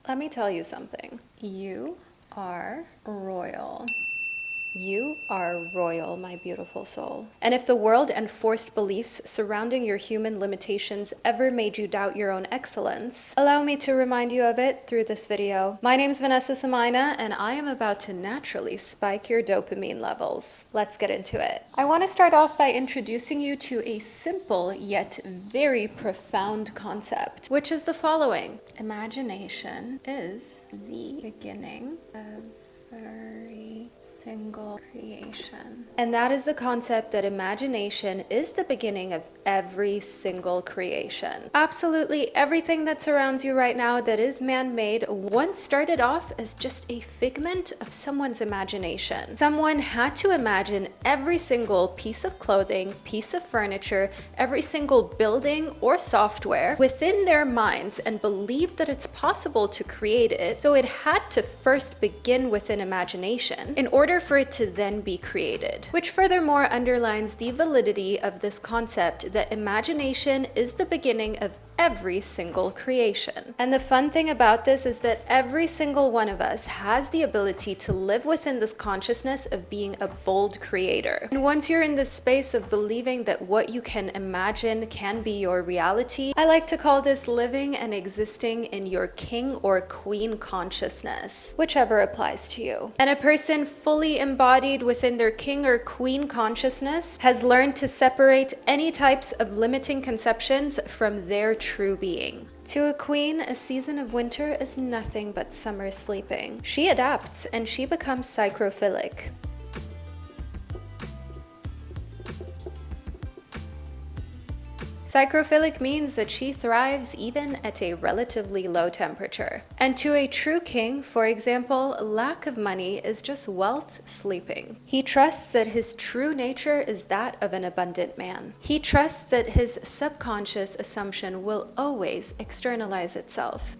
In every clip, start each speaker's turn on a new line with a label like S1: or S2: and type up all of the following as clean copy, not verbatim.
S1: Let me tell you something. You are royal. You are royal, my beautiful soul. And if the world and forced beliefs surrounding your human limitations ever made you doubt your own excellence, allow me to remind you of it through this video. My name's Vanessa Samaina, and I am about to naturally spike your dopamine levels. Let's get into it. I want to start off by introducing you to a simple yet very profound concept, which is the following. Imagination is the beginning of every single creation. And that is the concept that imagination is the beginning of every single creation. Absolutely everything that surrounds you right now that is man-made once started off as just a figment of someone's imagination. Someone had to imagine every single piece of clothing, piece of furniture, every single building or software within their minds and believed that it's possible to create it. So it had to first begin with an imagination in order for it to then be created, which furthermore underlines the validity of this concept that imagination is the beginning of every single creation. And the fun thing about this is that every single one of us has the ability to live within this consciousness of being a bold creator. And once you're in this space of believing that what you can imagine can be your reality, I like to call this living and existing in your king or queen consciousness, whichever applies to you. And a person fully embodied within their king or queen consciousness has learned to separate any types of limiting conceptions from their true being. To a queen, a season of winter is nothing but summer sleeping. She adapts and she becomes psychrophilic. Psychrophilic means that she thrives even at a relatively low temperature. And to a true king, for example, lack of money is just wealth sleeping. He trusts that his true nature is that of an abundant man. He trusts that his subconscious assumption will always externalize itself.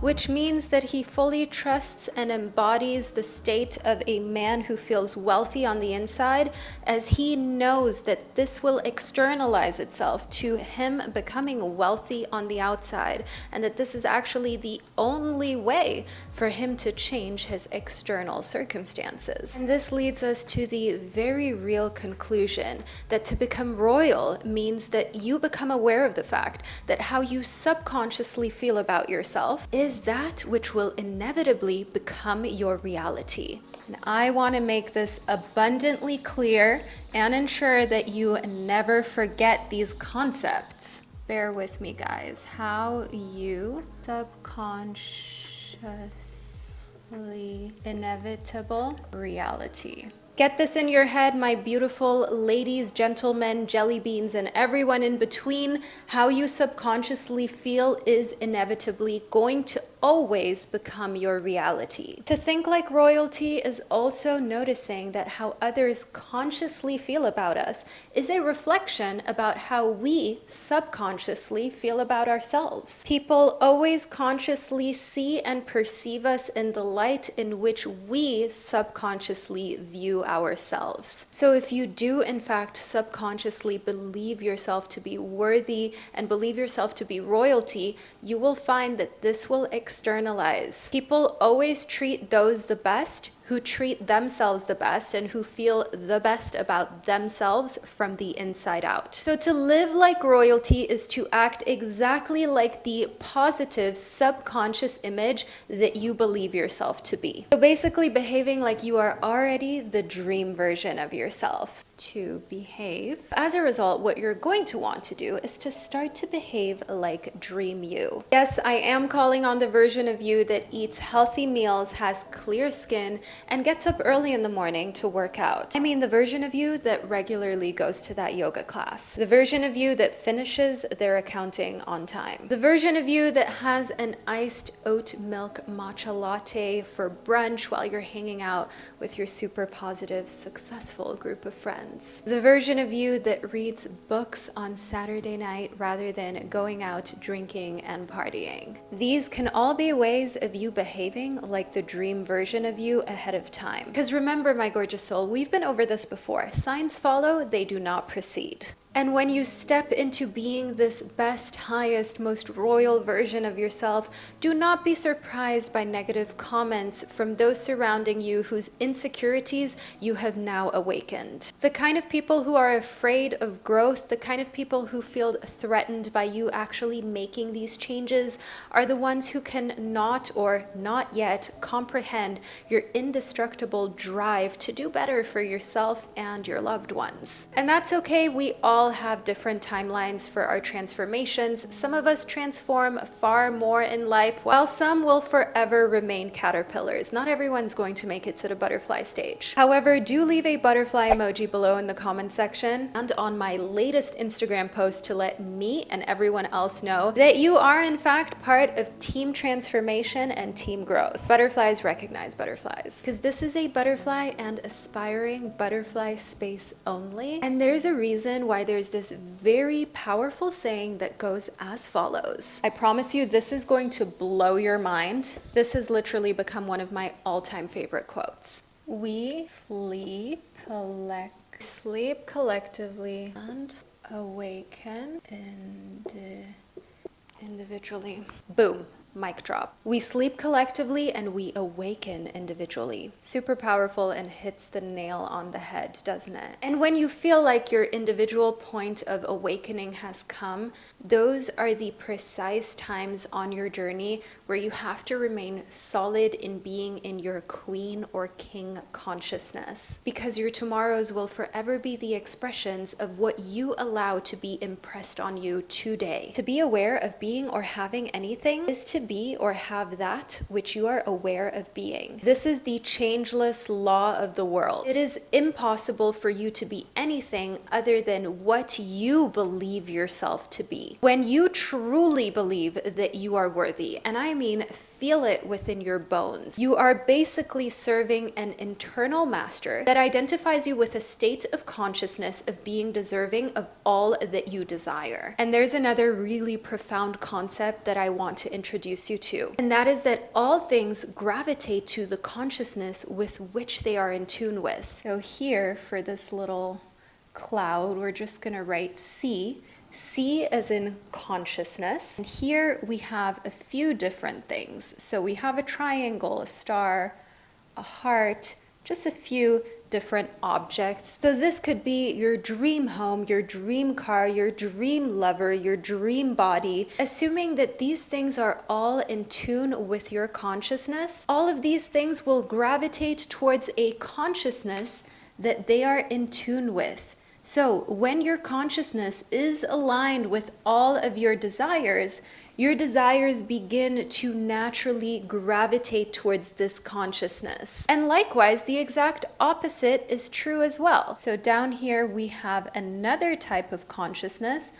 S1: Which means that he fully trusts and embodies the state of a man who feels wealthy on the inside, as he knows that this will externalize itself to him becoming wealthy on the outside, and that this is actually the only way for him to change his external circumstances. And this leads us to the very real conclusion that to become royal means that you become aware of the fact that how you subconsciously feel about yourself is that which will inevitably become your reality. And I want to make this abundantly clear and ensure that you never forget these concepts. Bear with me, guys. How you subconsciously inevitable reality. Get this in your head, my beautiful ladies, gentlemen, jelly beans, and everyone in between. How you subconsciously feel is inevitably going to always become your reality. To think like royalty is also noticing that how others consciously feel about us is a reflection about how we subconsciously feel about ourselves. People always consciously see and perceive us in the light in which we subconsciously view ourselves. So if you do in fact subconsciously believe yourself to be worthy and believe yourself to be royalty, you will find that this will externalize. People always treat those the best who treat themselves the best and who feel the best about themselves from the inside out. So to live like royalty is to act exactly like the positive subconscious image that you believe yourself to be. So basically behaving like you are already the dream version of yourself. To behave. As a result, what you're going to want to do is to start to behave like dream you. Yes, I am calling on the version of you that eats healthy meals, has clear skin, and gets up early in the morning to work out. I mean the version of you that regularly goes to that yoga class. The version of you that finishes their accounting on time. The version of you that has an iced oat milk matcha latte for brunch while you're hanging out with your super positive, successful group of friends. The version of you that reads books on Saturday night rather than going out drinking and partying. These can all be ways of you behaving like the dream version of you ahead of time. Because remember, my gorgeous soul, we've been over this before. Signs follow, they do not precede. And when you step into being this best, highest, most royal version of yourself, do not be surprised by negative comments from those surrounding you whose insecurities you have now awakened. The kind of people who are afraid of growth, the kind of people who feel threatened by you actually making these changes, are the ones who can not or not yet comprehend your indestructible drive to do better for yourself and your loved ones. And that's okay, we all have different timelines for our transformations. Some of us transform far more in life, while some will forever remain caterpillars. Not everyone's going to make it to the butterfly stage. However, do leave a butterfly emoji below in the comment section and on my latest Instagram post to let me and everyone else know that you are in fact part of team transformation and team growth. Butterflies recognize butterflies, because this is a butterfly and aspiring butterfly space only. And there's a reason why there's this very powerful saying that goes as follows. I promise you this is going to blow your mind. This has literally become one of my all-time favorite quotes. We sleep collectively and awaken individually. Boom. Mic drop. We sleep collectively and we awaken individually. Super powerful and hits the nail on the head, doesn't it? And when you feel like your individual point of awakening has come, those are the precise times on your journey where you have to remain solid in being in your queen or king consciousness, because your tomorrows will forever be the expressions of what you allow to be impressed on you today. To be aware of being or having anything is to be or have that which you are aware of being. This is the changeless law of the world. It is impossible for you to be anything other than what you believe yourself to be. When you truly believe that you are worthy, and I mean feel it within your bones, you are basically serving an internal master that identifies you with a state of consciousness of being deserving of all that you desire. And there's another really profound concept that I want to introduce you to, and that is that all things gravitate to the consciousness with which they are in tune with. So here, for this little cloud, we're just going to write C. C as in consciousness. And here we have a few different things. So we have a triangle, a star, a heart, just a few different objects. So this could be your dream home, your dream car, your dream lover, your dream body. Assuming that these things are all in tune with your consciousness, all of these things will gravitate towards a consciousness that they are in tune with. So when your consciousness is aligned with all of your desires begin to naturally gravitate towards this consciousness. And likewise, the exact opposite is true as well. So down here we have another type of consciousness.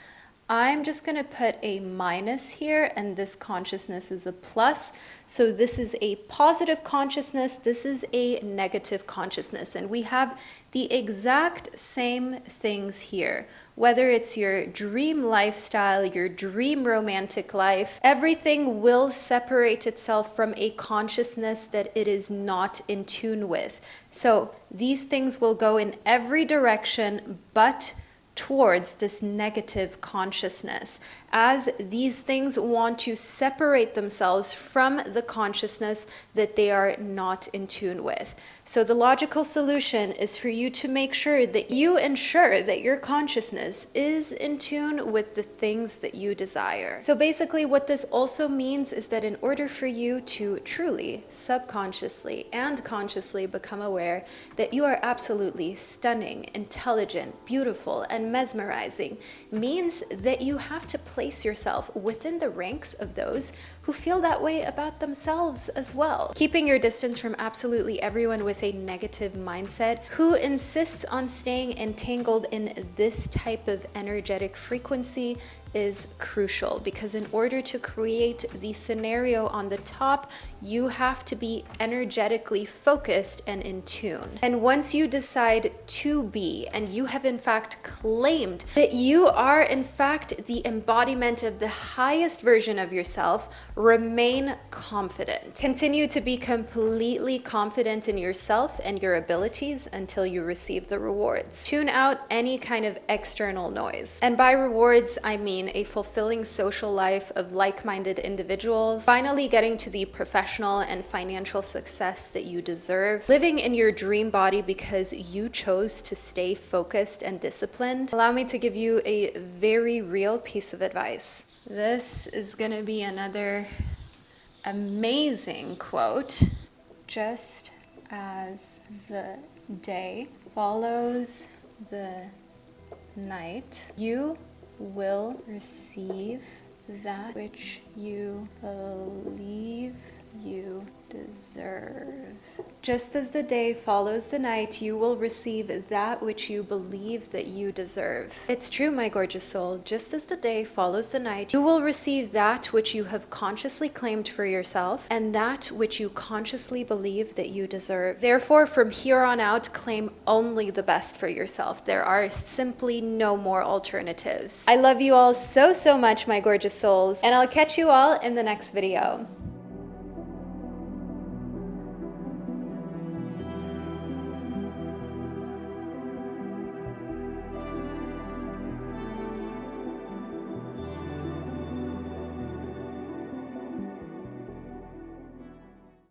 S1: I'm just going to put a minus here, and this consciousness is a plus. So this is a positive consciousness, this is a negative consciousness, and we have the exact same things here. Whether it's your dream lifestyle, your dream romantic life, everything will separate itself from a consciousness that it is not in tune with. So these things will go in every direction but towards this negative consciousness, as these things want to separate themselves from the consciousness that they are not in tune with. So the logical solution is for you to make sure that you ensure that your consciousness is in tune with the things that you desire. So basically what this also means is that in order for you to truly, subconsciously and consciously become aware that you are absolutely stunning, intelligent, beautiful, and mesmerizing, means that you have to place yourself within the ranks of those who feel that way about themselves as well. Keeping your distance from absolutely everyone with a negative mindset who insists on staying entangled in this type of energetic frequency is crucial, because in order to create the scenario on the top, you have to be energetically focused and in tune. And once you decide to be, and you have in fact claimed that you are in fact the embodiment of the highest version of yourself, remain confident. Continue to be completely confident in yourself and your abilities until you receive the rewards. Tune out any kind of external noise. And by rewards, I mean a fulfilling social life of like-minded individuals, finally getting to the professional and financial success that you deserve, living in your dream body because you chose to stay focused and disciplined. Allow me to give you a very real piece of advice. This is gonna be another amazing quote. Just as the day follows the night, you will receive that which you believe you deserve. Just as the day follows the night, you will receive that which you believe that you deserve. It's true, my gorgeous soul. Just as the day follows the night, you will receive that which you have consciously claimed for yourself and that which you consciously believe that you deserve. Therefore, from here on out, claim only the best for yourself. There are simply no more alternatives. I love you all so, so much, my gorgeous souls, and I'll catch you all in the next video.